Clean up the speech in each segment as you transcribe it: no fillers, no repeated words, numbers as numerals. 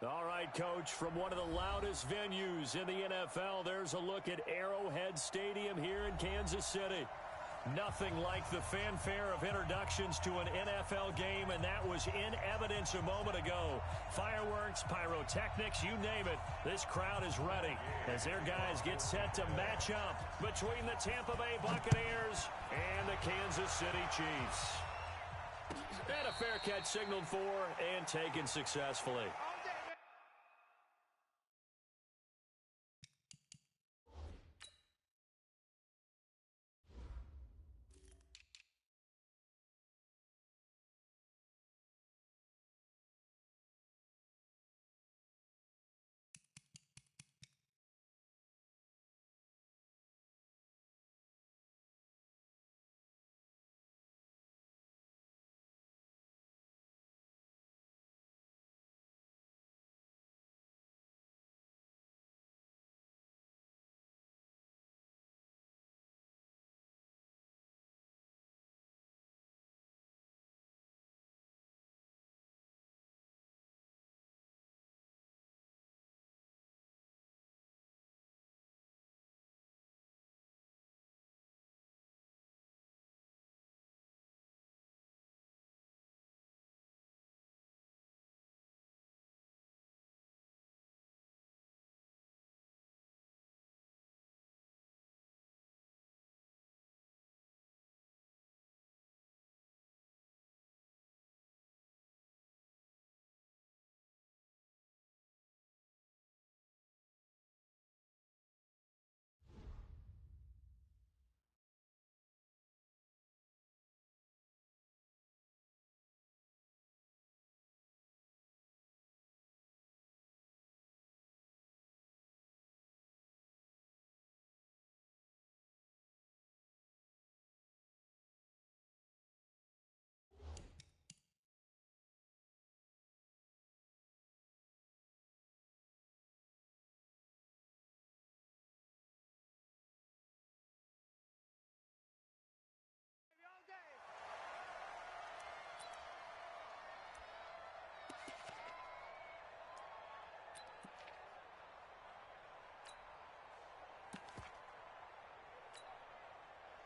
All right, Coach, from one of the loudest venues in the NFL, there's a look at Arrowhead Stadium here in Kansas City. Nothing like the fanfare of introductions to an NFL game, and that was in evidence a moment ago. Fireworks, pyrotechnics, you name it, this crowd is ready as their guys get set to match up between the Tampa Bay Buccaneers and the Kansas City Chiefs. And a fair catch signaled for and taken successfully.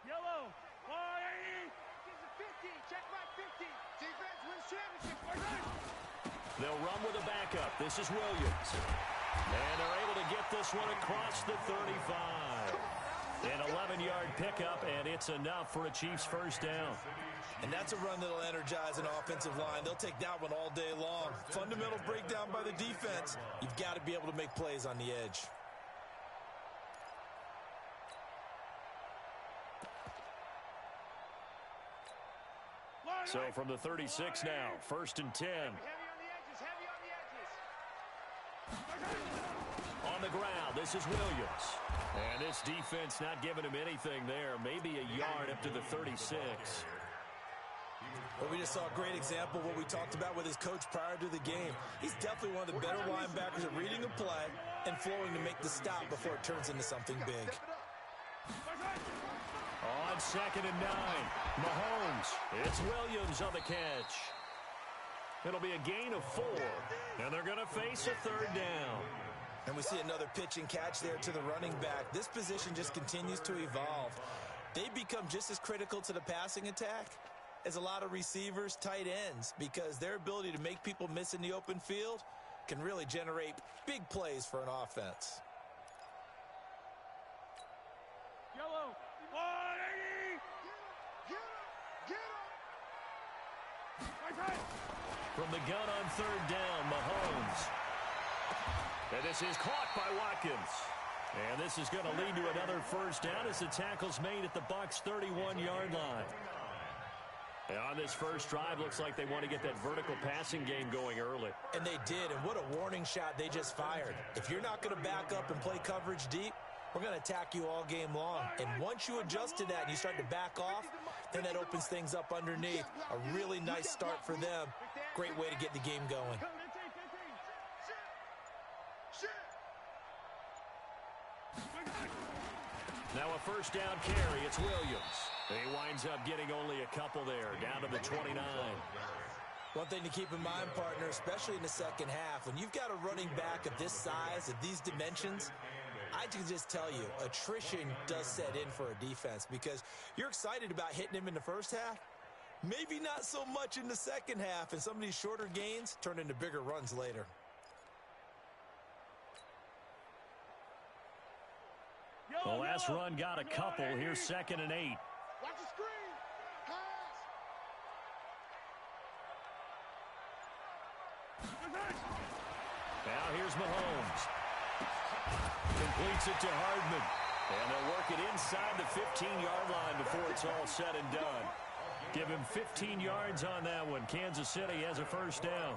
Yellow, 180. It's a 50. Check my 50. Defense wins championship. They'll run with a backup. This is Williams. And they're able to get this one across the 35. An 11-yard pickup, and it's enough for a Chiefs first down. And that's a run that'll energize an offensive line. They'll take that one all day long. Fundamental breakdown by the defense. You've got to be able to make plays on the edge. So from the 36 now, 1st and 10. Heavy on the edges, heavy on the edges. On the ground, this is Williams. And this defense not giving him anything there. Maybe a yard up to the 36. Well, we just saw a great example of what we talked about with his coach prior to the game. He's definitely one of the better linebackers at reading a play and flowing to make the stop before it turns into something big. On 2nd and 9, Mahomes. It's Williams on the catch. It'll be a gain of 4, and they're going to face a 3rd down. And we see another pitch and catch there to the running back. This position just continues to evolve. They become just as critical to the passing attack as a lot of receivers, tight ends, because their ability to make people miss in the open field can really generate big plays for an offense. Yellow, 180. Get him. From the gun on 3rd down, Mahomes. And this is caught by Watkins. And this is going to lead to another first down as the tackle's made at the Bucs' 31-yard line. And on this first drive, looks like they want to get that vertical passing game going early. And they did, and what a warning shot they just fired. If you're not going to back up and play coverage deep, we're going to attack you all game long. And once you adjust to that and you start to back off, then that opens things up underneath. A really nice start for them. Great way to get the game going. Now a first down carry. It's Williams. He winds up getting only a couple there, down to the 29. One thing to keep in mind, partner, especially in the second half, when you've got a running back of this size, of these dimensions, I can just tell you, attrition does set in for a defense because you're excited about hitting him in the first half. Maybe not so much in the second half, and some of these shorter gains turn into bigger runs later. The last run got a couple. Here's 2nd and 8. Watch the screen. Pass. Now here's Mahomes. Completes it to Hardman. And they'll work it inside the 15-yard line before it's all said and done. Give him 15 yards on that one. Kansas City has a first down.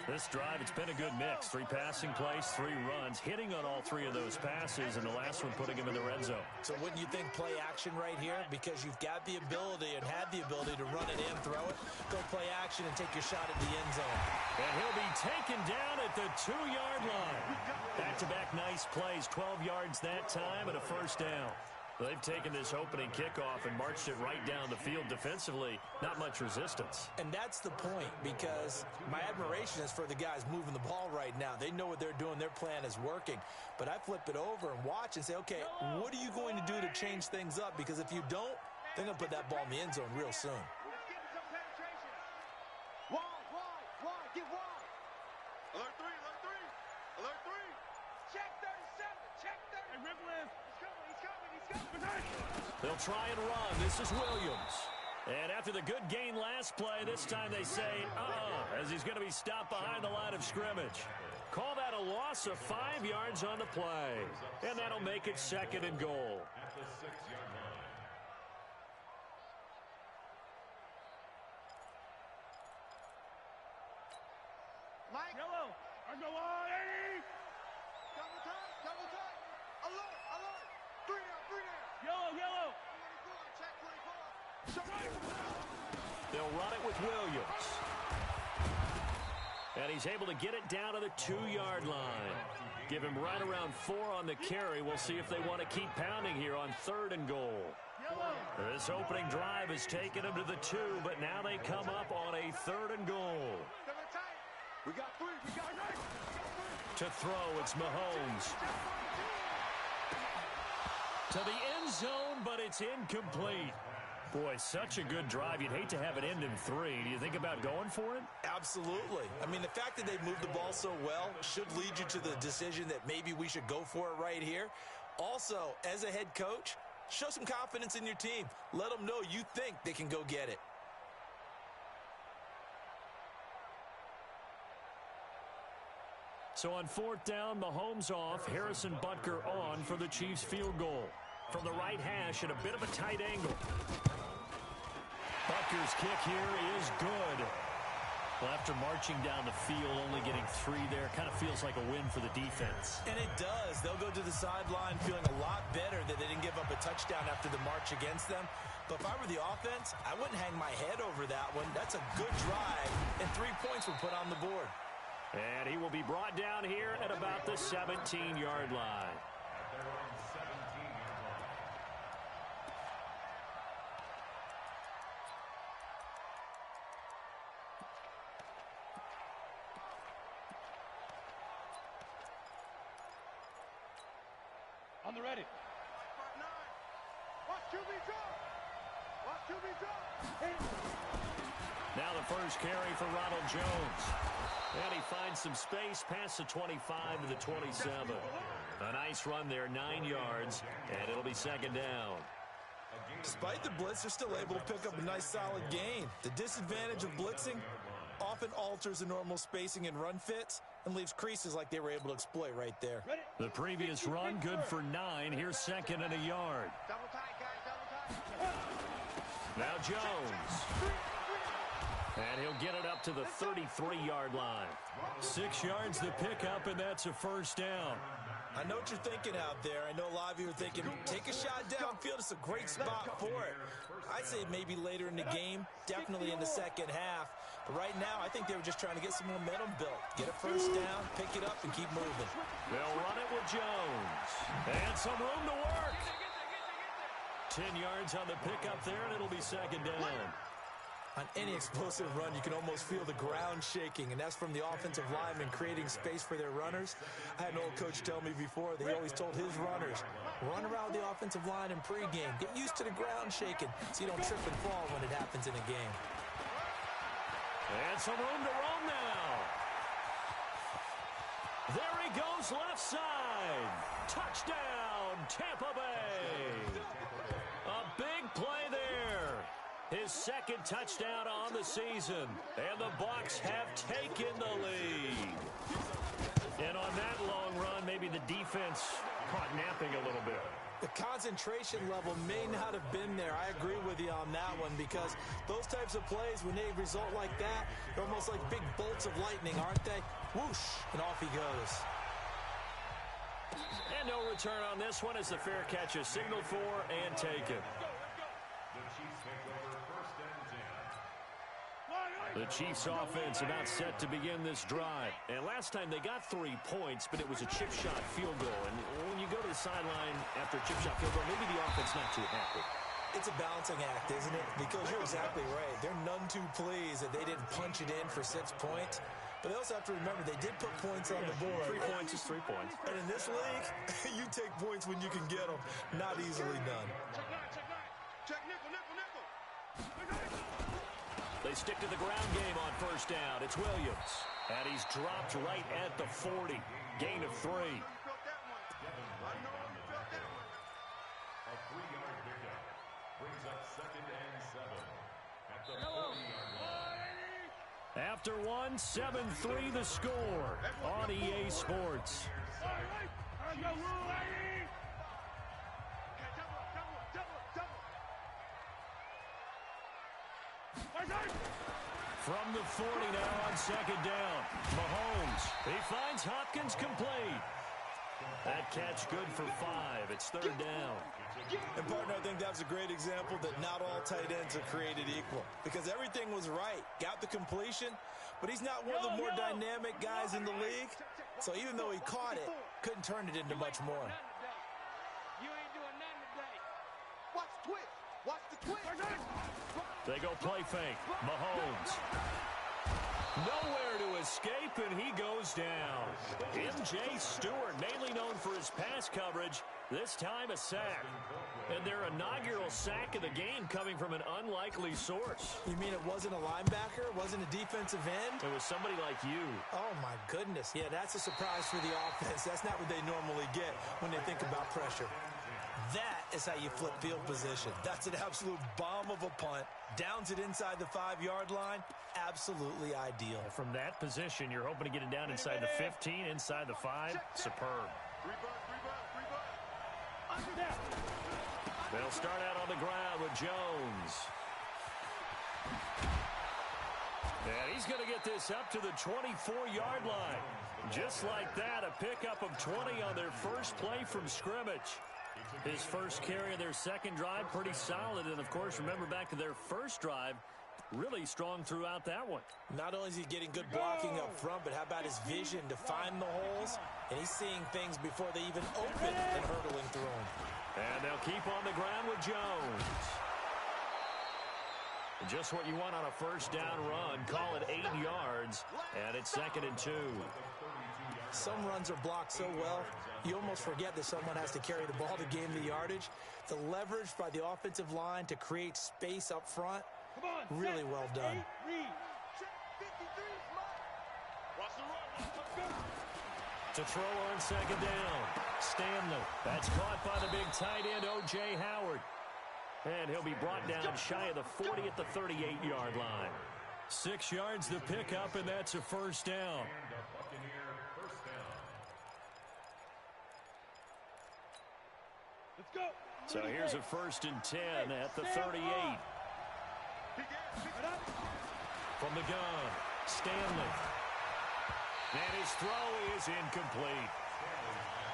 This drive, it's been a good mix. 3 passing plays, 3 runs, hitting on all 3 of those passes, and the last one putting him in the red zone. So wouldn't you think play action right here? Because you've got the ability and have the ability to run it in, throw it, go play action, and take your shot at the end zone. And he'll be taken down at the 2-yard line. Back-to-back nice plays, 12 yards that time and a first down. They've taken this opening kickoff and marched it right down the field defensively. Not much resistance. And that's the point, because my admiration is for the guys moving the ball right now. They know what they're doing. Their plan is working. But I flip it over and watch and say, okay, what are you going to do to change things up? Because if you don't, they're going to put that ball in the end zone real soon. Let's get some penetration. Wide. Get wide. Alert 3. Alert 3. Check 37. Check 30. Hey, Ripley. He's coming. They'll try and run. This is Williams. And after the good gain last play, this time they say, as he's going to be stopped behind the line of scrimmage. Call that a loss of 5 yards on the play. And that'll make it 2nd and goal. Mike. Yellow. I go on. Double time. Alert. 3 down. Yellow. 24. Check 24. They'll run it with Williams. And he's able to get it down to the 2-yard line. Give him right around 4 on the carry. We'll see if they want to keep pounding here on 3rd and goal. This opening drive has taken them to the 2, but now they come up on a 3rd and goal. We got 3. To throw, it's Mahomes. To the end zone, but it's incomplete. Boy, such a good drive. You'd hate to have it end in 3. Do you think about going for it? Absolutely. I mean, the fact that they've moved the ball so well should lead you to the decision that maybe we should go for it right here. Also, as a head coach, show some confidence in your team. Let them know you think they can go get it. So on 4th down, Mahomes off, Harrison Butker on for the Chiefs field goal. From the right hash at a bit of a tight angle. Butker's kick here is good. Well, after marching down the field, only getting 3 there, kind of feels like a win for the defense. And it does. They'll go to the sideline feeling a lot better that they didn't give up a touchdown after the march against them. But if I were the offense, I wouldn't hang my head over that one. That's a good drive, and 3 points were put on the board. And he will be brought down here at about the 17-yard line. On the ready. Watch QB drop. Now the first carry for Ronald Jones. And he finds some space past the 25 to the 27. A nice run there, 9 yards, and it'll be 2nd down. Despite the blitz, they're still able to pick up a nice solid gain. The disadvantage of blitzing often alters the normal spacing and run fits and leaves creases like they were able to exploit right there. The previous run good for 9. Here's 2nd and a yard. Double tight, guys, double tight. Now Jones. And he'll get it up to the 33-yard line. 6 yards to pick up, and that's a first down. I know what you're thinking out there. I know a lot of you are thinking, take a shot downfield. It's a great spot for it. I'd say maybe later in the game, definitely in the second half. But right now, I think they were just trying to get some momentum built. Get a first down, pick it up, and keep moving. They'll run it with Jones. And some room to work. 10 yards on the pickup there, and it'll be 2nd down. On any explosive run, you can almost feel the ground shaking, and that's from the offensive linemen creating space for their runners. I had an old coach tell me before that he always told his runners, run around the offensive line in pregame. Get used to the ground shaking so you don't trip and fall when it happens in a game. And some room to roam now. There he goes, left side. Touchdown, Tampa Bay. A big play there. His second touchdown on the season. And the Bucs have taken the lead. And on that long run, maybe the defense caught napping a little bit. The concentration level may not have been there. I agree with you on that one because those types of plays, when they result like that, they're almost like big bolts of lightning, aren't they? Whoosh, and off he goes. And no return on this one as the fair catch is signaled for and taken. The Chiefs offense about set to begin this drive. And last time they got 3 points, but it was a chip shot field goal. And when you go to the sideline after a chip shot field goal, maybe the offense not too happy. It's a balancing act, isn't it? Because you're exactly right. They're none too pleased that they didn't punch it in for 6 points. But they also have to remember they did put points on the board. 3 points is 3 points. And in this league, you take points when you can get them. Not easily done. Check nickel. They stick to the ground game on first down. It's Williams. And he's dropped right at the 40. Gain of 3. A 3-yard pickup brings up 2nd and 7 at the 40-yard line. After 7-3 the score on EA Sports. From the 40 now on second down. Mahomes, he finds Hopkins complete. That catch good for 5. It's 3rd down. And, partner, I think that was a great example that not all tight ends are created equal. Because everything was right. Got the completion, but he's not one of the more dynamic guys in the league. So even though he caught it, couldn't turn it into much more. You ain't doing nothing today. Watch the twist. Watch the twist. They go play fake. Mahomes. Nowhere to escape, and he goes down. M.J. Stewart, mainly known for his pass coverage, this time a sack. And their inaugural sack of the game coming from an unlikely source. You mean it wasn't a linebacker? It wasn't a defensive end? It was somebody like you. Oh, my goodness. Yeah, that's a surprise for the offense. That's not what they normally get when they think about pressure. That is how you flip field position. That's an absolute bomb of a punt. Downs it inside the 5-yard line. Absolutely ideal. From that position, you're hoping to get it down inside the 15, inside the 5. Superb. They'll start out on the ground with Jones. And he's going to get this up to the 24-yard line. Just like that, a pickup of 20 on their first play from scrimmage. His first carry of their second drive, pretty solid. And, of course, remember back to their first drive, really strong throughout that one. Not only is he getting good blocking up front, but how about his vision to find the holes? And he's seeing things before they even open and hurtling through them. And they'll keep on the ground with Jones. Just what you want on a first down run. Call it 8 yards, and it's 2nd and 2. Some runs are blocked so well, you almost forget that someone has to carry the ball to gain the yardage. The leverage by the offensive line to create space up front, really well done. To throw on second down. Stanley. That's caught by the big tight end, O.J. Howard. And he'll be brought down shy of the 40 at the 38-yard line. 6 yards the pickup, and that's a first down. Let's go. So here's a 1st and 10 at the 38. From the gun, Stanley. And his throw is incomplete.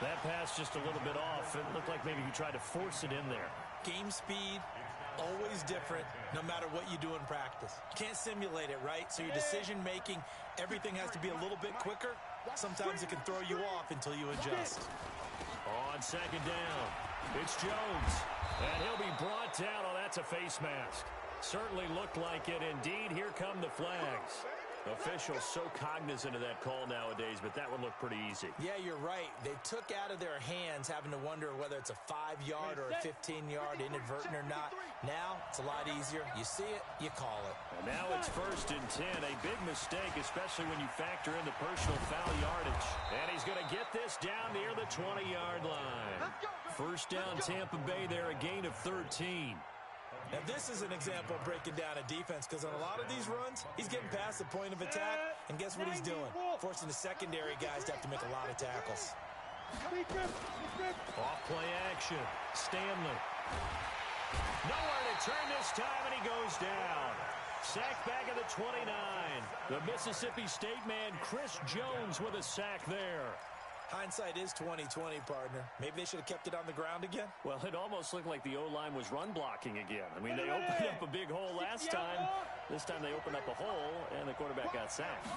That pass just a little bit off. It looked like maybe he tried to force it in there. Game speed, always different, no matter what you do in practice. You can't simulate it, right? So your decision-making, everything has to be a little bit quicker. Sometimes it can throw you off until you adjust. On second down, it's Jones. And he'll be brought down. Oh, that's a face mask. Certainly looked like it. Indeed, here come the flags. Officials so cognizant of that call nowadays, but that one looked pretty easy. Yeah, you're right. They took out of their hands having to wonder whether it's a 5-yard or a 15-yard inadvertent or not. Now, it's a lot easier. You see it, you call it. And now it's 1st and 10. A big mistake, especially when you factor in the personal foul yardage. And he's going to get this down near the 20-yard line. First down, Tampa Bay there, a gain of 13. Now, this is an example of breaking down a defense because on a lot of these runs, he's getting past the point of attack, and guess what he's doing? Forcing the secondary guys to have to make a lot of tackles. Off play action. Stanley. Nowhere to turn this time, and he goes down. Sack back at the 29. The Mississippi State man, Chris Jones, with a sack there. Hindsight is 20/20, partner. Maybe they should have kept it on the ground again. Well, it almost looked like the O-line was run blocking again. I mean, they opened up a big hole last time. This time they opened up a hole, and the quarterback got sacked.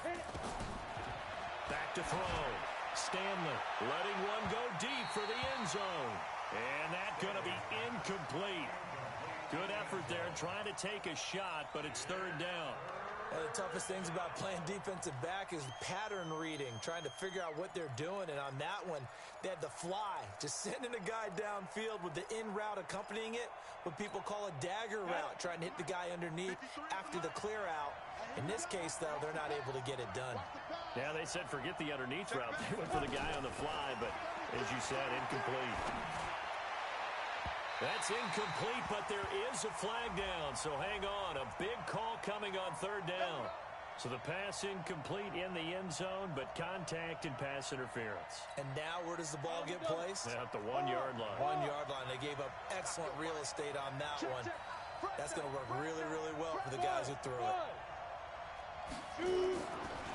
Back to throw. Stanley letting one go deep for the end zone. And that's going to be incomplete. Good effort there, trying to take a shot, but it's 3rd down. The toughest things about playing defensive back is pattern reading, trying to figure out what they're doing. And on that one, they had the fly, just sending a guy downfield with the in route accompanying it, what people call a dagger route, trying to hit the guy underneath after the clear out. In this case, though, they're not able to get it done. Yeah, they said forget the underneath route. They went for the guy on the fly, but as you said, incomplete. That's incomplete, but there is a flag down, so hang on. A big call coming on 3rd down. So the pass incomplete in the end zone, but contact and pass interference. And now where does the ball get placed? At the 1-yard line. 1-yard line. They gave up excellent real estate on that one. That's going to work really, really well for the guys who threw it.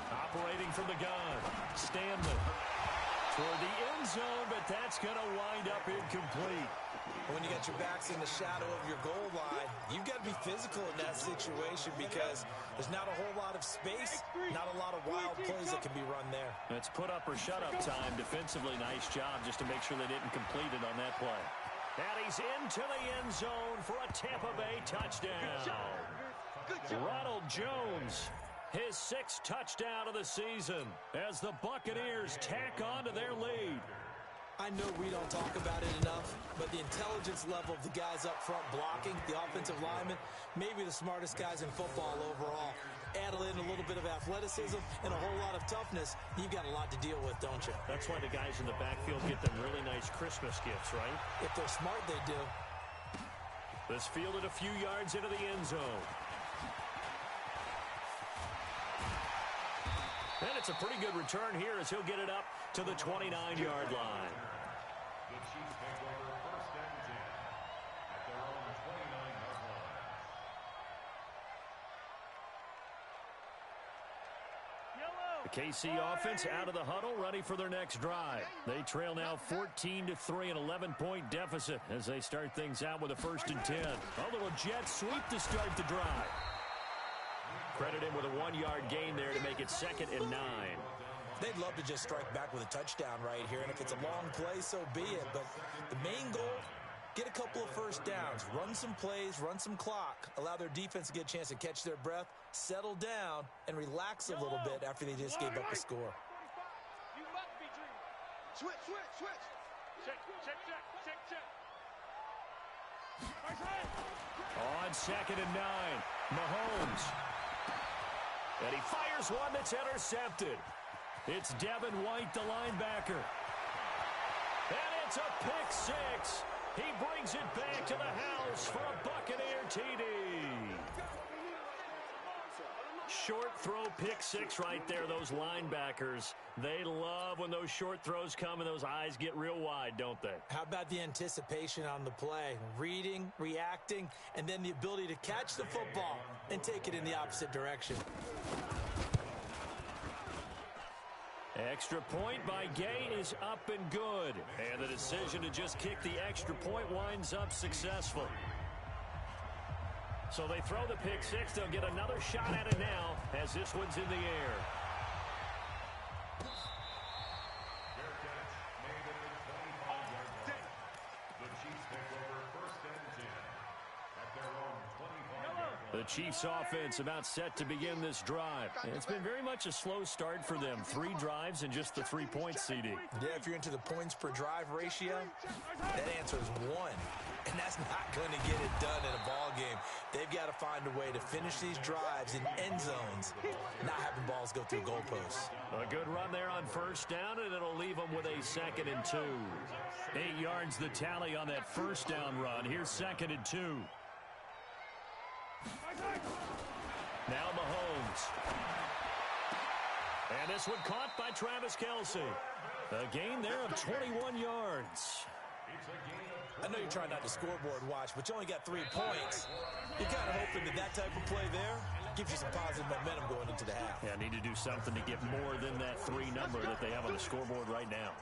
Operating from the gun. Stanley. Toward the end zone, but that's going to wind up incomplete. When you got your backs in the shadow of your goal line, you've got to be physical in that situation because there's not a whole lot of space, not a lot of wild plays that can be run there. It's put up or shut up time. Defensively, nice job just to make sure they didn't complete it on that play. And he's into the end zone for a Tampa Bay touchdown. Ronald Jones, his 6th touchdown of the season as the Buccaneers tack on to their lead. I know we don't talk about it enough, but the intelligence level of the guys up front blocking, the offensive linemen, maybe the smartest guys in football overall. Add in a little bit of athleticism and a whole lot of toughness, you've got a lot to deal with, don't you? That's why the guys in the backfield get them really nice Christmas gifts, right? If they're smart, they do. This fielded a few yards into the end zone. And it's a pretty good return here as he'll get it up to the 29-yard line. The Chiefs take over 1st and 10 at their own 29-yard line. The KC offense out of the huddle, ready for their next drive. They trail now 14-3, an 11-point deficit as they start things out with a 1st and 10. A little jet sweep to start the drive. Credit him with a 1-yard gain there to make it 2nd and 9. They'd love to just strike back with a touchdown right here, and if it's a long play, so be it. But the main goal, get a couple of first downs, run some plays, run some clock, allow their defense to get a chance to catch their breath, settle down, and relax a little bit after they just gave up a score. You must be dreaming. Switch, switch, switch. Check, check, check, check, check. On 2nd and 9, Mahomes. And he fires one that's intercepted. It's Devin White, the linebacker. And it's a pick 6. He brings it back to the house for a Buccaneer TD. Short throw pick 6 right there. Those linebackers, they love when those short throws come and those eyes get real wide, don't they? How about the anticipation on the play? Reading, reacting, and then the ability to catch the football and take it in the opposite direction. Extra point by Gay is up and good. And the decision to just kick the extra point winds up successful. So they throw the pick 6. They'll get another shot at it now as this one's in the air. Fair catch made at the 25-yard line. The Chiefs take over 1st and 10 at their own 25-yard line. The Chiefs offense about set to begin this drive. And it's been very much a slow start for them. 3 drives and just the 3 points, CD. Yeah, if you're into the points per drive ratio, that answer is 1. And that's not going to get it done in a ball game. They've got to find a way to finish these drives in end zones, not having balls go through goalposts. A good run there on first down, and it'll leave them with a 2nd and 2. 8 yards the tally on that first down run. Here's 2nd and 2. Now Mahomes. And this one caught by Travis Kelce. A gain there of 21 yards. I know you're trying not to scoreboard watch, but you only got 3 points. You're kind of hoping that type of play there gives you some positive momentum going into the half. Yeah, need to do something to get more than that 3 number that they have on the scoreboard right now.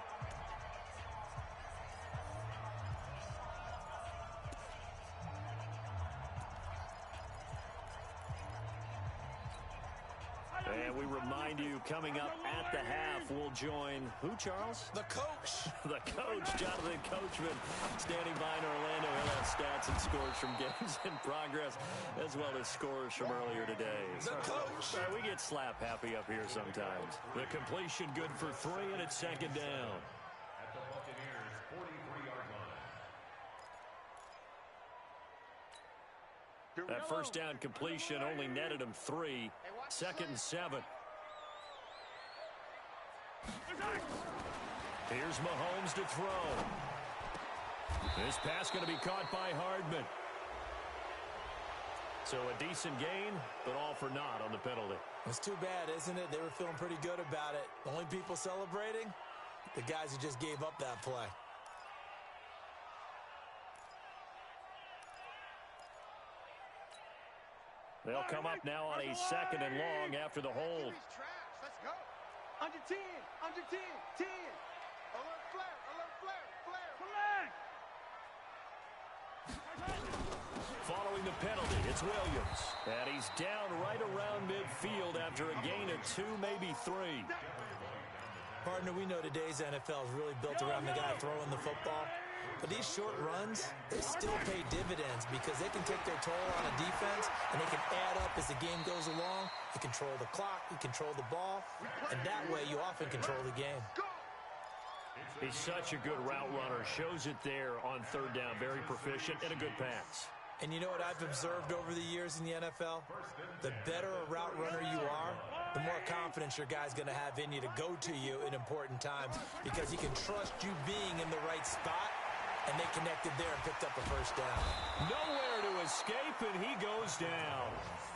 And we remind you, coming up at the half, we'll join who, Charles? The coach. The coach, Jonathan Coachman, standing by in Orlando. He'll have stats and scores from games in progress, as well as scores from earlier today. The coach. We get slap happy up here sometimes. The completion good for 3, and it's 2nd down. At the Buccaneers' 43-yard line. That first down completion only netted him 3. 2nd and 7. Here's Mahomes to throw. This pass going to be caught by Hardman. So a decent gain, but all for naught on the penalty. It's too bad, isn't it? They were feeling pretty good about it. The only people celebrating, the guys who just gave up that play. They'll come up now on a 2nd and long after the hold. Let's go. Under 10. Under 10. 10. Alert flare. Alert flare. Flare. Following the penalty, it's Williams. And he's down right around midfield after a gain of 2, maybe 3. Partner, we know today's NFL is really built around the guy throwing the football. But these short runs, they still pay dividends because they can take their toll on a defense, and they can add up as the game goes along. You control the clock, you control the ball, and that way you often control the game. He's such a good route runner. Shows it there on 3rd down. Very proficient and a good pass. And you know what I've observed over the years in the NFL? The better a route runner you are, the more confidence your guy's going to have in you to go to you in important times because he can trust you being in the right spot. And they connected there and picked up a first down. Nowhere to escape, and he goes down.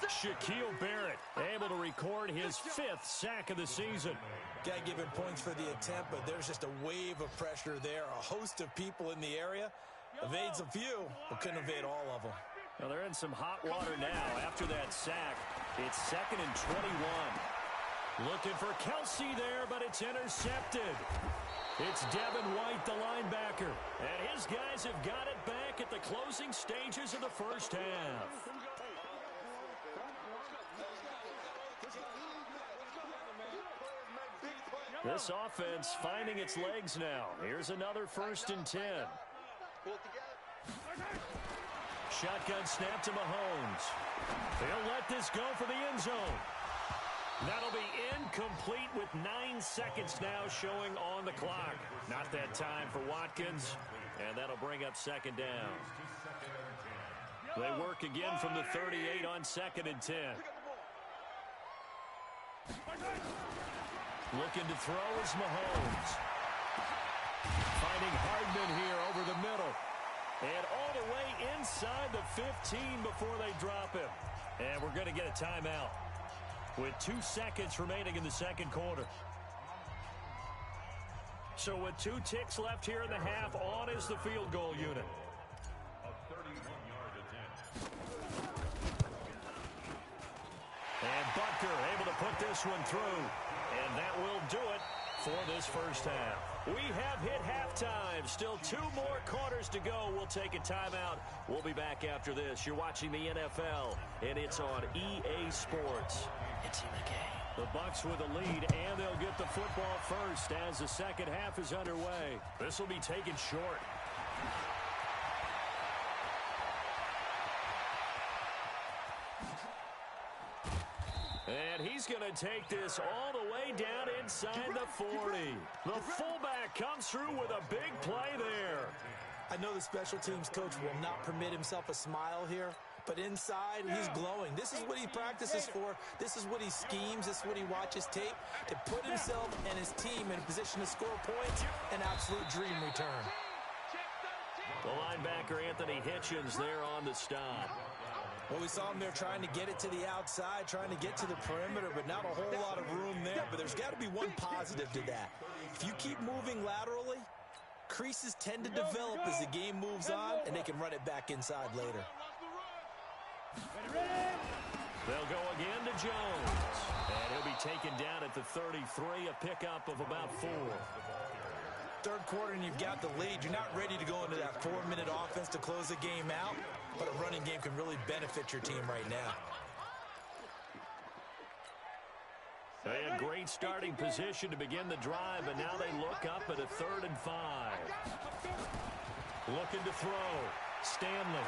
Shaquille Barrett able to record his 5th sack of the season. Guy given points for the attempt, but there's just a wave of pressure there. A host of people in the area. Evades a few, but couldn't evade all of them. Well, they're in some hot water now after that sack. It's 2nd and 21. Looking for Kelce there, but it's intercepted. It's Devin White, the linebacker. And his guys have got it back at the closing stages of the first half. This offense finding its legs now. Here's another 1st and 10. Shotgun snap to Mahomes. He'll let this go for the end zone. That'll be incomplete with 9 seconds now showing on the clock. Not that time for Watkins, and that'll bring up 2nd down. They work again from the 38 on 2nd and 10. Looking to throw is Mahomes. Finding Hardman here over the middle. And all the way inside the 15 before they drop him. And we're going to get a timeout with 2 seconds remaining in the 2nd quarter. So with 2 ticks left here in the half, on is the field goal unit. A 31-yard attempt. And Butker able to put this one through. And that will do it for this first half. We have hit halftime. Still 2 more quarters to go. We'll take a timeout. We'll be back after this. You're watching the NFL, and it's on EA Sports. It's in the game. The Bucs with a lead, and they'll get the football first as the second half is underway. This will be taken short. And he's going to take this all the way down inside the 40. The fullback comes through with a big play there. I know the special teams coach will not permit himself a smile here, but inside, he's glowing. This is what he practices for. This is what he schemes. This is what he watches tape to put himself and his team in a position to score points. An absolute dream return. The linebacker, Anthony Hitchens, there on the stop. Well, we saw him there trying to get it to the outside, trying to get to the perimeter, but not a whole lot of room there. But there's got to be one positive to that. If you keep moving laterally, creases tend to develop as the game moves on, and they can run it back inside later. They'll go again to Jones. And he'll be taken down at the 33, a pickup of about 4. Third quarter and you've got the lead. You're not ready to go into that 4-minute offense to close the game out, but a running game can really benefit your team right now. They had great starting position to begin the drive, but now they look up at a 3rd and 5. Looking to throw. Stanley.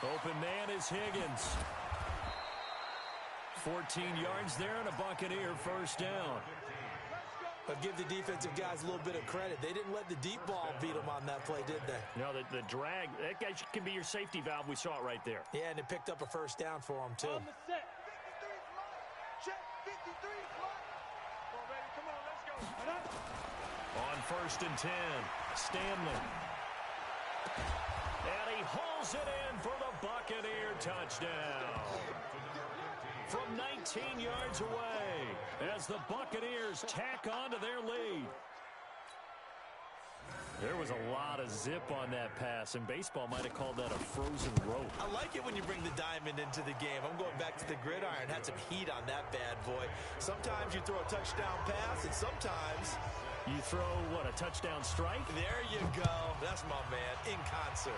Open man is Higgins. 14 yards there and a Buccaneer first down. But give the defensive guys a little bit of credit. They didn't let the deep ball beat them on that play, did they? No, the drag, that guy can be your safety valve. We saw it right there. Yeah, and it picked up a first down for them, too. On the set. 53's mine. Check. 53's mine. Come on, baby. Come on, let's go. On 1st and 10, Stanley. And he hauls it in for the Buccaneer touchdown. From 19 yards away as the Buccaneers tack onto their lead. There was a lot of zip on that pass, and baseball might have called that a frozen rope. I like it when you bring the diamond into the game. I'm going back to the gridiron. Had some heat on that bad boy. Sometimes you throw a touchdown pass, and sometimes you throw, what, a touchdown strike? There you go. That's my man, in concert.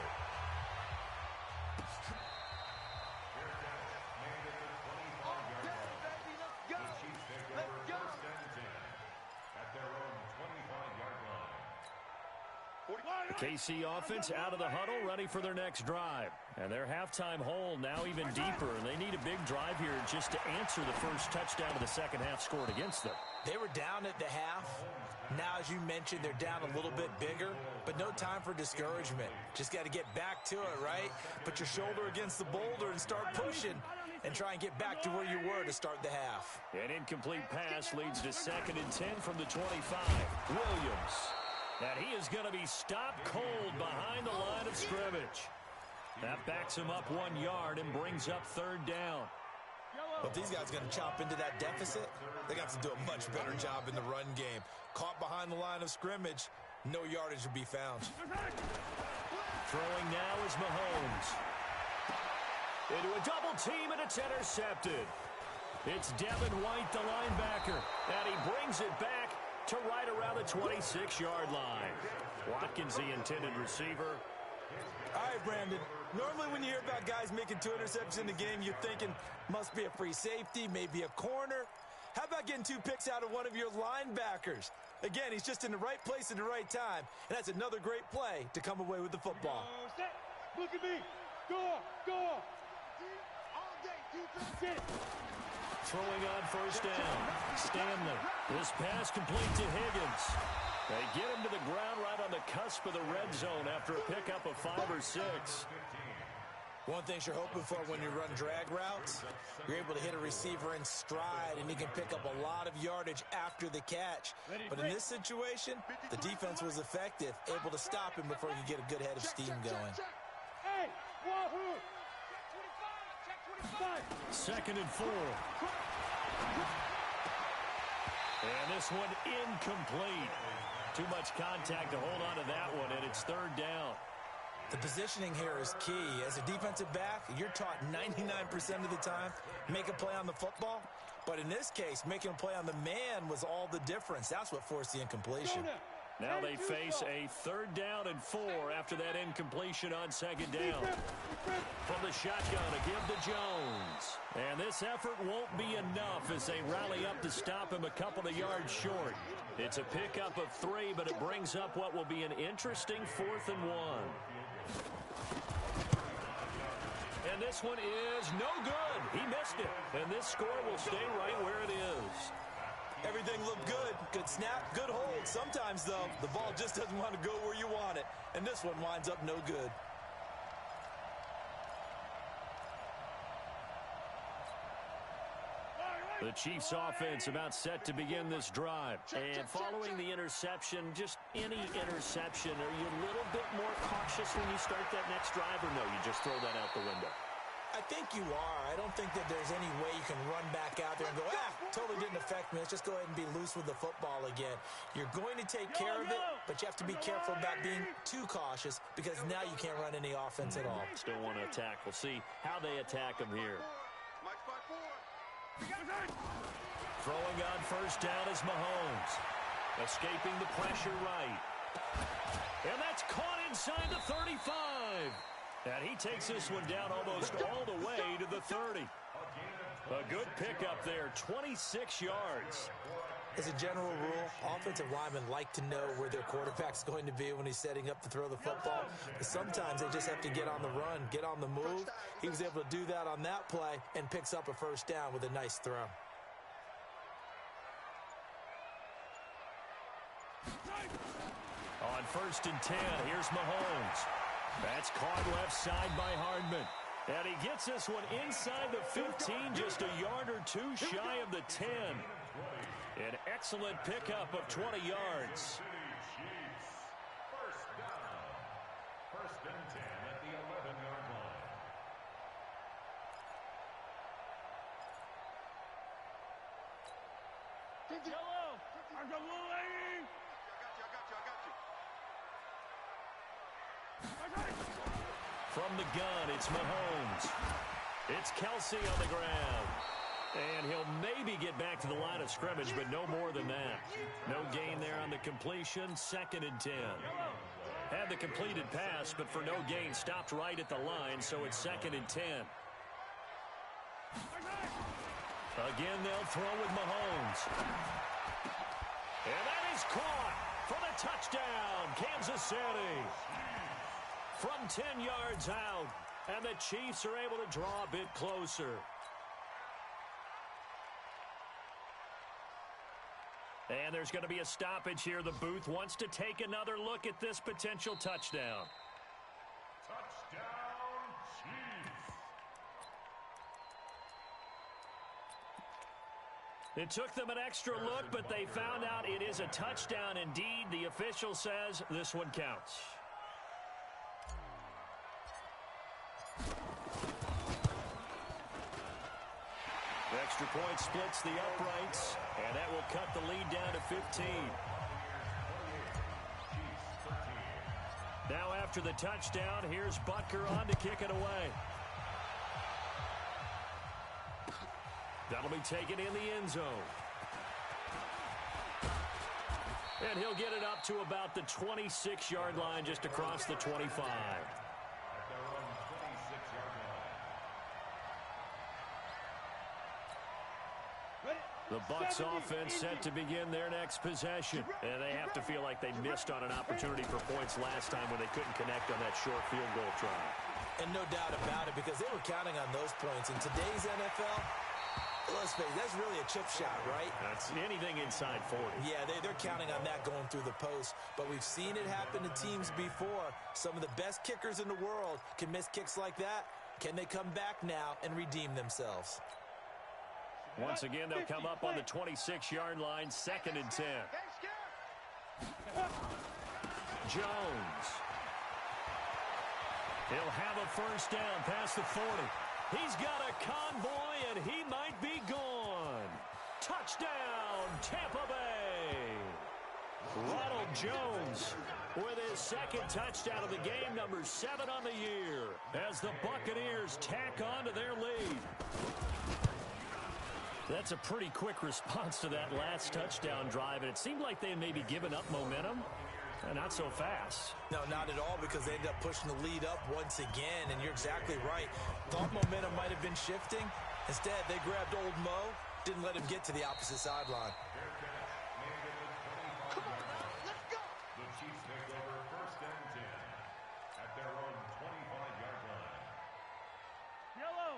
KC offense out of the huddle, ready for their next drive. And their halftime hole now even deeper, and they need a big drive here just to answer the first touchdown of the second half scored against them. They were down at the half. Now, as you mentioned, they're down a little bit bigger, but no time for discouragement. Just got to get back to it, right? Put your shoulder against the boulder and start pushing and try and get back to where you were to start the half. An incomplete pass leads to 2nd and 10 from the 25. Williams. And he is going to be stopped cold behind the line of scrimmage. That backs him up 1 yard and brings up 3rd down. But these guys are going to chop into that deficit. They got to do a much better job in the run game. Caught behind the line of scrimmage, no yardage to be found. Throwing now is Mahomes. Into a double team, and it's intercepted. It's Devin White, the linebacker, and he brings it back to right around the 26-yard line. Watkins, the intended receiver. All right, Brandon. Normally when you hear about guys making 2 interceptions in the game, you're thinking must be a free safety, maybe a corner. How about getting 2 picks out of one of your linebackers? Again, he's just in the right place at the right time, and that's another great play to come away with the football. Look at me. Go. All day, defense. Throwing on 1st down. Stanley. This pass complete to Higgins. They get him to the ground right on the cusp of the red zone after a pickup of 5 or 6. One thing you're hoping for when you run drag routes, you're able to hit a receiver in stride, and he can pick up a lot of yardage after the catch. But in this situation, the defense was effective, able to stop him before he could get a good head of steam going. Hey, wahoo! 2nd and 4. And this one incomplete. Too much contact to hold on to that one, and it's 3rd down. The positioning here is key. As a defensive back, you're taught 99% of the time, make a play on the football. But in this case, making a play on the man was all the difference. That's what forced the incompletion. Now they face a 3rd down and 4 after that incompletion on 2nd down. From the shotgun, a give to Jones. And this effort won't be enough as they rally up to stop him a couple of yards short. It's a pickup of 3, but it brings up what will be an interesting 4th and 1. And this one is no good. He missed it. And this score will stay right where it is. Everything looked good. Good snap, good hold. Sometimes, though, the ball just doesn't want to go where you want it. And this one winds up no good. The Chiefs offense about set to begin this drive. And following the interception, just any interception, are you a little bit more cautious when you start that next drive, or no, you just throw that out the window? I think you are. I don't think that there's any way you can run back out there and go, totally didn't affect me. Let's just go ahead and be loose with the football again. You're going to take care of it, but you have to be careful about being too cautious because now you can't run any offense at all. Still want to attack. We'll see how they attack them here. Throwing on first down is Mahomes. Escaping the pressure right. And that's caught inside the 35. And he takes this one down almost all the way to the 30. A good pickup there, 26 yards. As a general rule, offensive linemen like to know where their quarterback's going to be when he's setting up to throw the football. But sometimes they just have to get on the run, get on the move. He was able to do that on that play and picks up a first down with a nice throw. On first and 10, here's Mahomes. That's caught left side by Hardman. And he gets this one inside the 15, just a yard or two shy of the 10. An excellent pickup of 20 yards. First down. First and 10 at the 11-yard line. Yellow! I got little lady! I got you. From the gun, it's Mahomes. It's Kelsey on the ground. And he'll maybe get back to the line of scrimmage, but no more than that. No gain there on the completion, second and 10. Had the completed pass, but for no gain, stopped right at the line, so it's second and 10. Again, they'll throw with Mahomes. And that is caught for the touchdown, Kansas City. From 10 yards out, and the Chiefs are able to draw a bit closer. And there's going to be a stoppage here. The booth wants to take another look at this potential touchdown. Touchdown, Chiefs. It took them an extra look, but they found out it is a touchdown indeed. The official says this one counts. Extra point splits the uprights, and that will cut the lead down to 15. Now after the touchdown, here's Butker on to kick it away. That'll be taken in the end zone. And he'll get it up to about the 26-yard line, just across the 25. The Bucs offense set to begin their next possession. And they have to feel like they missed on an opportunity for points last time when they couldn't connect on that short field goal try. And no doubt about it, because they were counting on those points. In today's NFL, let's face it, that's really a chip shot, right? That's anything inside 40. Yeah, they're counting on that going through the post. But we've seen it happen to teams before. Some of the best kickers in the world can miss kicks like that. Can they come back now and redeem themselves? Once again, they'll come up on the 26-yard line, second and 10. Jones. He'll have a first down past the 40. He's got a convoy, and he might be gone. Touchdown, Tampa Bay. Ronald Jones with his second touchdown of the game, number 7 on the year, as the Buccaneers tack on to their lead. That's a pretty quick response to that last touchdown drive, and it seemed like they may be giving up momentum. Not so fast. No, not at all, because they ended up pushing the lead up once again, and you're exactly right. Thought momentum might have been shifting. Instead, they grabbed old Mo, didn't let him get to the opposite sideline. Come on, let's go! The Chiefs take over first and 10 at their own 25-yard line.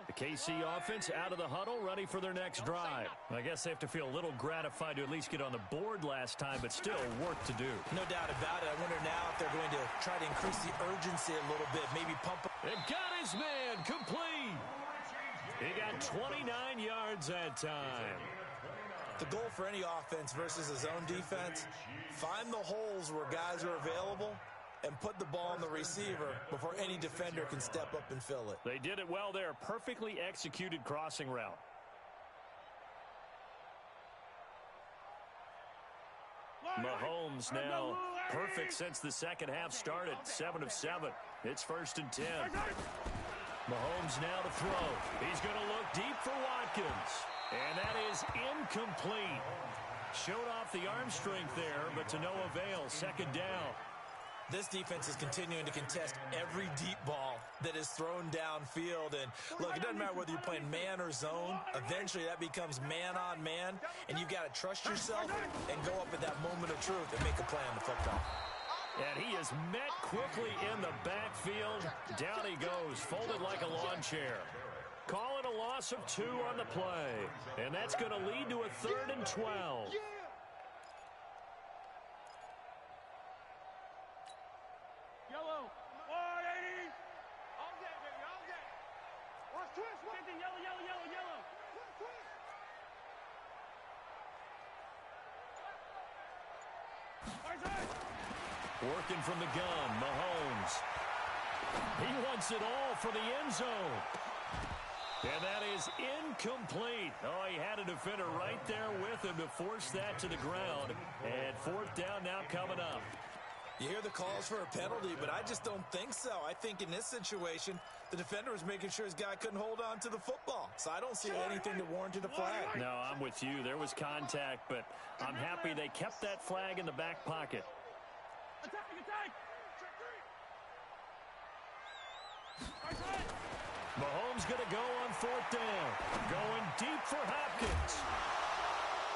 The KC offense out of the huddle, ready for their next drive. I guess they have to feel a little gratified to at least get on the board last time, but still work to do. No doubt about it. I wonder now if they're going to try to increase the urgency a little bit, maybe pump up. And got his man complete. He got 29 yards that time. The goal for any offense versus a zone defense, find the holes where guys are available and put the ball on the receiver before any defender can step up and fill it. They did it well there. Perfectly executed crossing route. Mahomes now perfect since the second half started. 7 of 7. It's 1st and 10. Mahomes now to throw. He's going to look deep for Watkins. And that is incomplete. Showed off the arm strength there, but to no avail. 2nd down. This defense is continuing to contest every deep ball that is thrown downfield. And look, it doesn't matter whether you're playing man or zone. Eventually, that becomes man on man. And you've got to trust yourself and go up at that moment of truth and make a play on the football. And he is met quickly in the backfield. Down he goes, folded like a lawn chair. Call it a loss of 2 on the play. And that's going to lead to a 3rd and 12. Yellow. 180. All day, baby, all day. Watch twist. Yellow, yellow, yellow, yellow. Twist. Working from the gun, Mahomes. He wants it all for the end zone. And that is incomplete. Oh, he had a defender right there with him to force that to the ground. And 4th down now coming up. You hear the calls for a penalty, but I just don't think so. I think in this situation, the defender was making sure his guy couldn't hold on to the football. So I don't see anything that warranted a flag. No, I'm with you. There was contact, but I'm happy they kept that flag in the back pocket. Attack, attack. Mahomes going to go on 4th down. Going deep for Hopkins.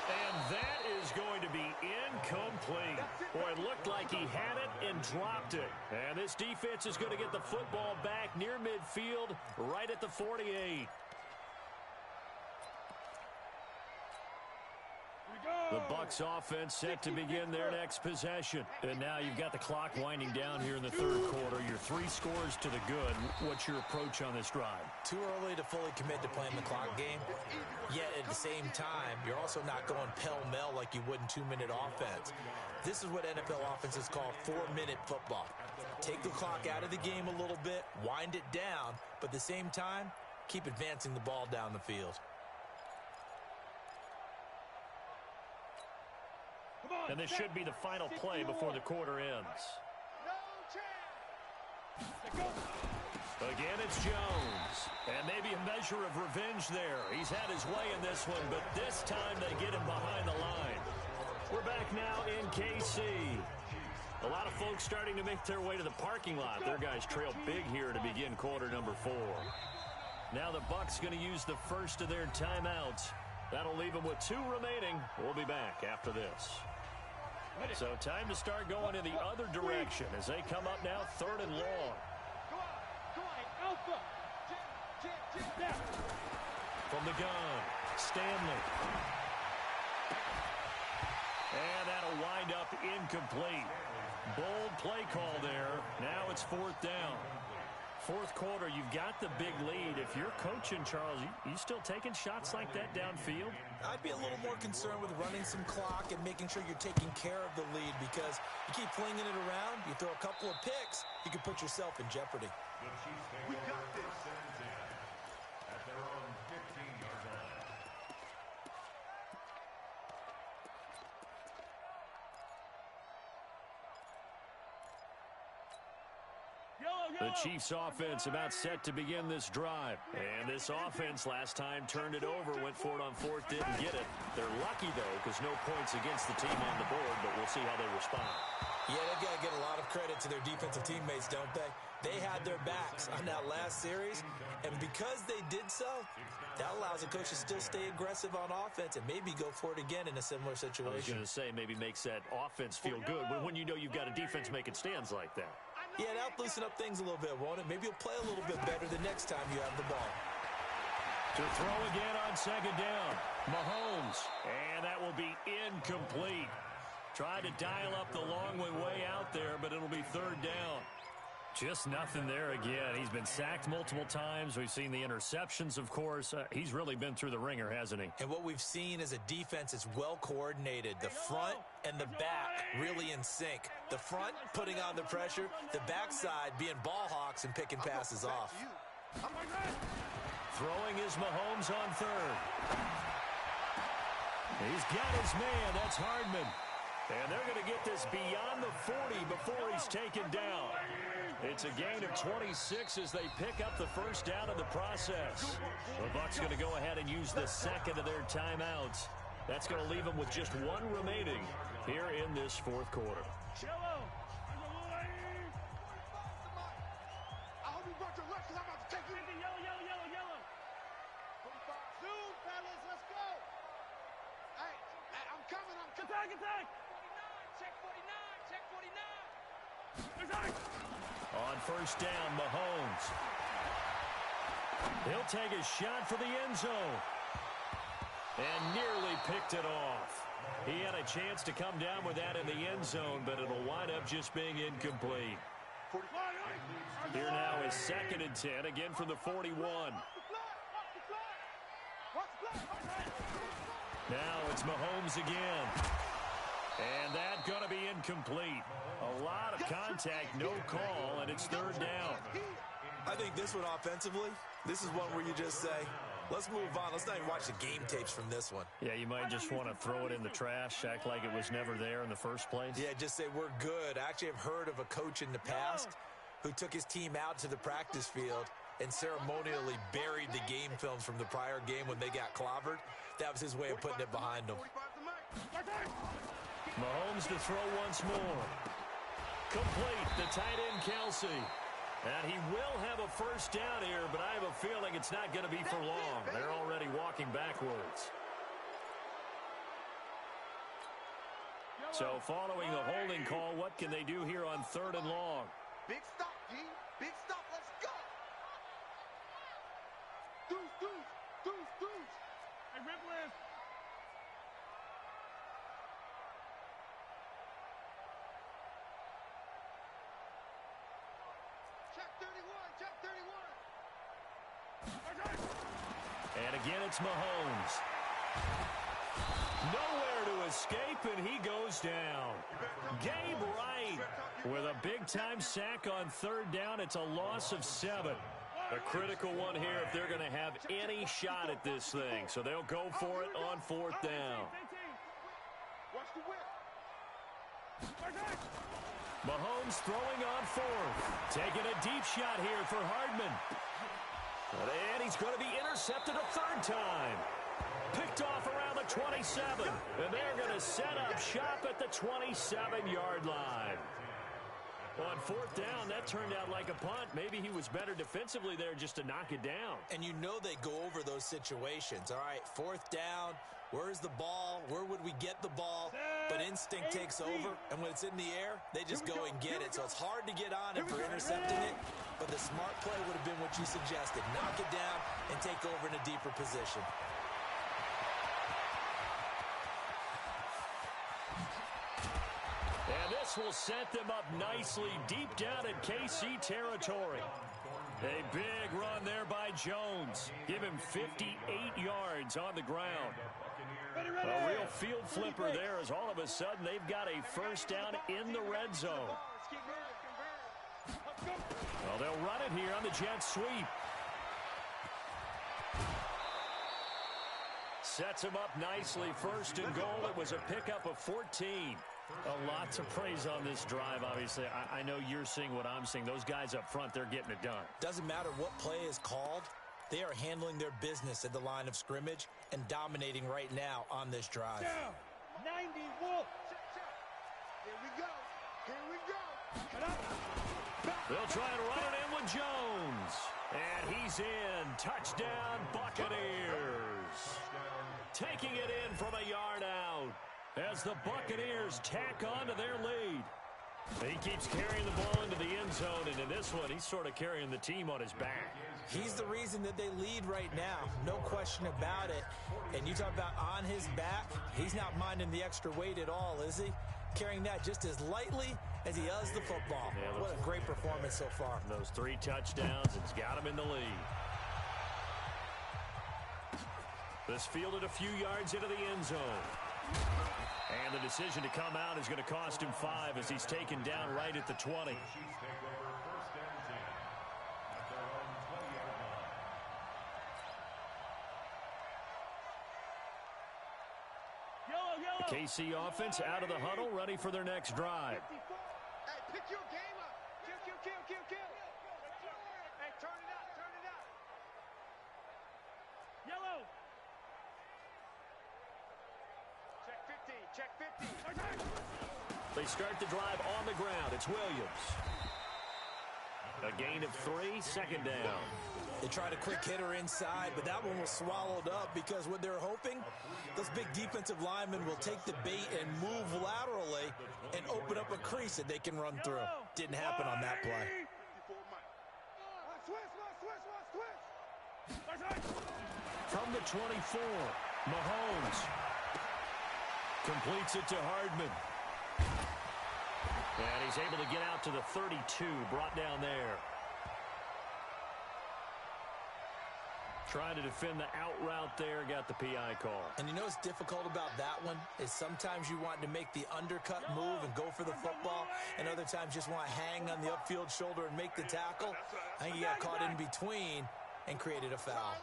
And that is going to be incomplete. Boy, it looked like he had it and dropped it. And this defense is going to get the football back near midfield, right at the 48. The Bucs offense set to begin their next possession. And now you've got the clock winding down here in the 3rd quarter. You're 3 scores to the good. What's your approach on this drive? Too early to fully commit to playing the clock game. Yet at the same time, you're also not going pell-mell like you would in 2-minute offense. This is what NFL offenses call 4-minute football. Take the clock out of the game a little bit, wind it down, but at the same time, keep advancing the ball down the field. And this should be the final play before the quarter ends. Again, it's Jones. And maybe a measure of revenge there. He's had his way in this one, but this time they get him behind the line. We're back now in KC. A lot of folks starting to make their way to the parking lot. Their guys trail big here to begin quarter number 4. Now the Bucs going to use the first of their timeouts. That'll leave them with 2 remaining. We'll be back after this. So time to start going in the other direction as they come up now 3rd and long. From the gun, Stanley. And that'll wind up incomplete. Bold play call there. Now it's 4th down. 4th quarter, you've got the big lead. If you're coaching, Charles, you still taking shots like that downfield? I'd be a little more concerned with running some clock and making sure you're taking care of the lead, because you keep flinging it around, you throw a couple of picks, you can put yourself in jeopardy. We got this. At their own 15-yard line. The Chiefs offense about set to begin this drive. And this offense last time turned it over, went for it on 4th, didn't get it. They're lucky, though, because no points against the team on the board, but we'll see how they respond. Yeah, they've got to get a lot of credit to their defensive teammates, don't they? They had their backs on that last series, and because they did so, that allows the coach to still stay aggressive on offense and maybe go for it again in a similar situation. I was going to say, maybe makes that offense feel good when you know you've got a defense making stands like that. Yeah, that'll loosen up things a little bit, won't it? Maybe you'll play a little bit better the next time you have the ball. To throw again on second down. Mahomes. And that will be incomplete. Tried to dial up the long way out there, but it'll be third down. Just nothing there again. He's been sacked multiple times. We've seen the interceptions, of course. He's really been through the ringer, hasn't he? And what we've seen is a defense that's well coordinated. The front and the back really in sync. The front putting on the pressure. The backside being ball hawks and picking passes off. Throwing is Mahomes on third. He's got his man. That's Hardman. And they're going to get this beyond the 40 before he's taken down. It's a gain of 26 as they pick up the first down in the process. The Bucs going to go ahead and use the second of their timeouts. That's going to leave them with just one remaining here in this fourth quarter. I hope you brought your lunch because I'm about to take you. Yellow. 45. Zoom, fellas, let's go. Hey, I'm coming. Attack. 49, check 49. On first down, Mahomes. He'll take a shot for the end zone. And nearly picked it off. He had a chance to come down with that in the end zone, but it'll wind up just being incomplete. Here now is 2nd and 10, again from the 41. Now it's Mahomes again. And that's going to be incomplete. A lot of contact, no call, and it's third down. I think this one offensively, this is one where you just say, let's move on. Let's not even watch the game tapes from this one. Yeah, you might just want to throw it in the trash, act like it was never there in the first place. Yeah, just say we're good. I actually have heard of a coach in the past who took his team out to the practice field and ceremonially buried the game films from the prior game when they got clobbered. That was his way of putting it behind them. Mahomes to throw once more. Complete, the tight end Kelsey. And he will have a first down here, but I have a feeling it's not going to be for long. They're already walking backwards. So following the holding call, what can they do here on 3rd and long? Big stop, G. Big stop. Let's go. Deuce. Hey, Ripley. Check 31. And again, it's Mahomes. Nowhere to escape, and he goes down. Gabe Wright with a big-time sack on 3rd down. It's a loss of 7. A critical one here if they're going to have any shot at this thing. So they'll go for it on 4th down. Watch the whip. Mahomes throwing on 4th. Taking a deep shot here for Hardman. And he's going to be intercepted a 3rd time. Picked off around the 27. And they're going to set up shop at the 27-yard line. On 4th down, that turned out like a punt. Maybe he was better defensively there just to knock it down. And you know they go over those situations. All right, 4th down. Where's the ball? Where would we get the ball? But instinct takes over, and when it's in the air, they just go and get it. So it's hard to get on it for intercepting it, but the smart play would have been what you suggested. Knock it down and take over in a deeper position. And this will set them up nicely deep down in KC territory. A big run there by Jones. Give him 58 yards on the ground. A real field flipper there as all of a sudden they've got a first down in the red zone. Well, they'll run it here on the jet sweep. Sets him up nicely. 1st and goal. It was a pickup of 14. A lot to praise on this drive, obviously. I know you're seeing what I'm seeing. Those guys up front, they're getting it done. Doesn't matter what play is called. They are handling their business at the line of scrimmage and dominating right now on this drive. 90 Wolf. Here we go. They'll try and run it in with Jones. And he's in. Touchdown, Buccaneers. Taking it in from a yard out as the Buccaneers tack on to their lead. He keeps carrying the ball into the end zone, and in this one, he's sort of carrying the team on his back. He's the reason that they lead right now. No question about it. And you talk about on his back, he's not minding the extra weight at all, is he? Carrying that just as lightly as he does the football. Yeah, what a great performance so far. Those 3 touchdowns, it's got him in the lead. This fielded a few yards into the end zone. And the decision to come out is going to cost him 5 as he's taken down right at the 20. The KC offense out of the huddle, ready for their next drive. Hey, pick your game up. Kill. Hey, turn it out. Yellow. Check 50. They start the drive on the ground. It's Williams. A gain of 3, second down. They tried a quick hitter inside, but that one was swallowed up because what they're hoping, those big defensive linemen will take the bait and move laterally and open up a crease that they can run through. Didn't happen on that play. From the 24, Mahomes completes it to Hardman. And he's able to get out to the 32, brought down there. Trying to defend the out route there, got the PI call. And you know what's difficult about that one is sometimes you want to make the undercut move and go for the football, and other times just want to hang on the upfield shoulder and make the tackle. I think he got caught in between and created a foul.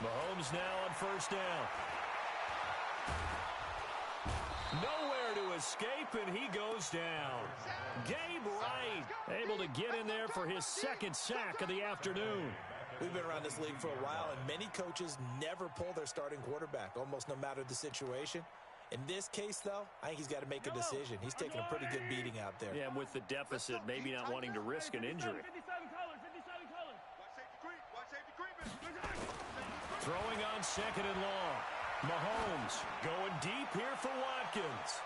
Mahomes now on first down. Nowhere to escape, and he goes down. Gabe Wright able to get in there for his second sack of the afternoon. We've been around this league for a while, and many coaches never pull their starting quarterback, almost no matter the situation. In this case, though, I think he's got to make a decision. He's taking a pretty good beating out there. Yeah, and with the deficit, maybe not wanting to risk an injury. Throwing on second and long. Mahomes going deep here for Watkins.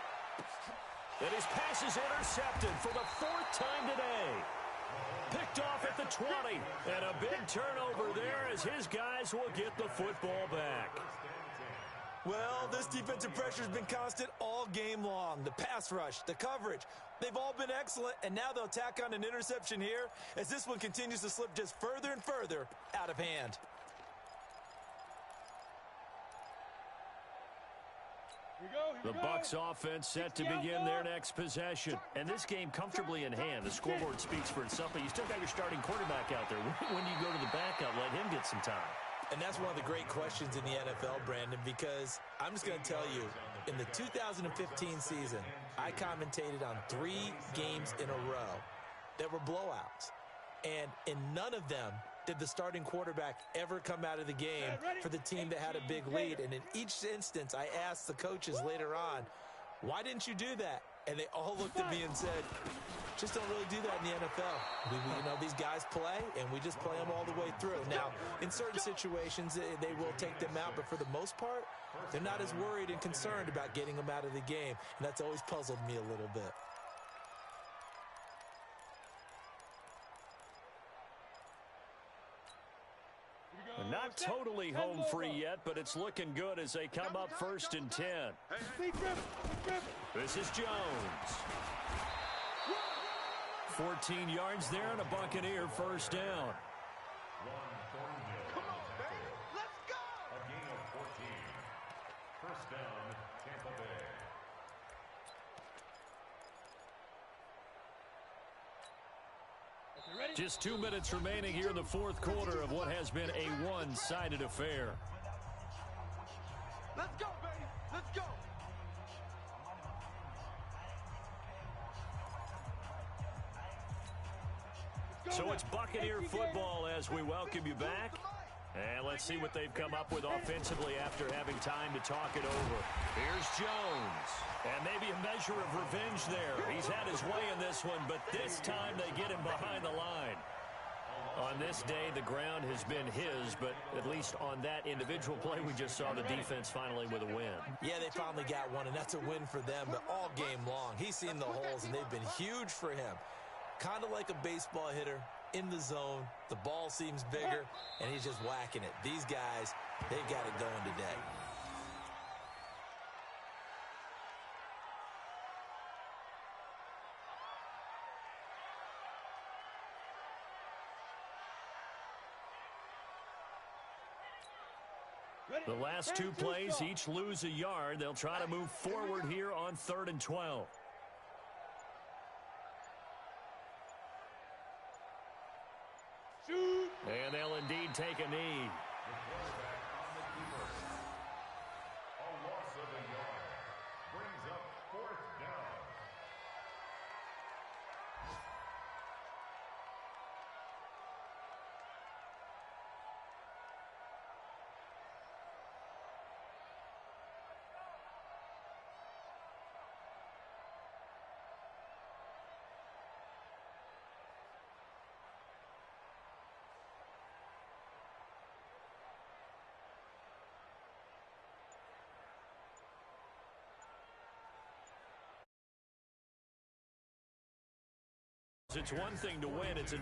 And his pass is intercepted for the 4th time today. Picked off at the 20. And a big turnover there as his guys will get the football back. Well, this defensive pressure has been constant all game long. The pass rush, the coverage, they've all been excellent. And now they'll tack on an interception here as this one continues to slip just further and further out of hand. The Bucs offense set to begin their next possession. And this game comfortably in hand. The scoreboard speaks for itself, but you still got your starting quarterback out there. When do you go to the backup, let him get some time? And that's one of the great questions in the NFL, Brandon, because I'm just going to tell you, in the 2015 season, I commentated on 3 games in a row that were blowouts. And in none of them did the starting quarterback ever come out of the game for the team that had a big lead. And in each instance, I asked the coaches later on, why didn't you do that? And they all looked at me and said, just don't really do that in the NFL. These guys play, and we just play them all the way through. Now, in certain situations, they will take them out, but for the most part, they're not as worried and concerned about getting them out of the game. And that's always puzzled me a little bit. Not totally home free yet, but it's looking good as they come up 1st and 10. This is Jones. 14 yards there and a Buccaneer first down. Come on, baby. Let's go. A gain of 14. First down, Tampa Bay. Just 2 minutes remaining here in the 4th quarter of what has been a one-sided affair. Let's go, baby. Let's go. So it's Buccaneer football as we welcome you back. And let's see what they've come up with offensively after having time to talk it over. Here's Jones. And maybe a measure of revenge there. He's had his way in this one, but this time they get him behind the line. On this day, the ground has been his, but at least on that individual play, we just saw the defense finally with a win. Yeah, they finally got one, and that's a win for them, but all game long, he's seen the holes, and they've been huge for him. Kind of like a baseball hitter in the zone. The ball seems bigger, and he's just whacking it. These guys, they've got it going today. The last two plays, each lose a yard. They'll try to move forward here on 3rd and 12. Shoot. And they'll indeed take a knee. The quarterback on the keeper. A loss of a yard. Brings up 4th down. It's one thing to win. It's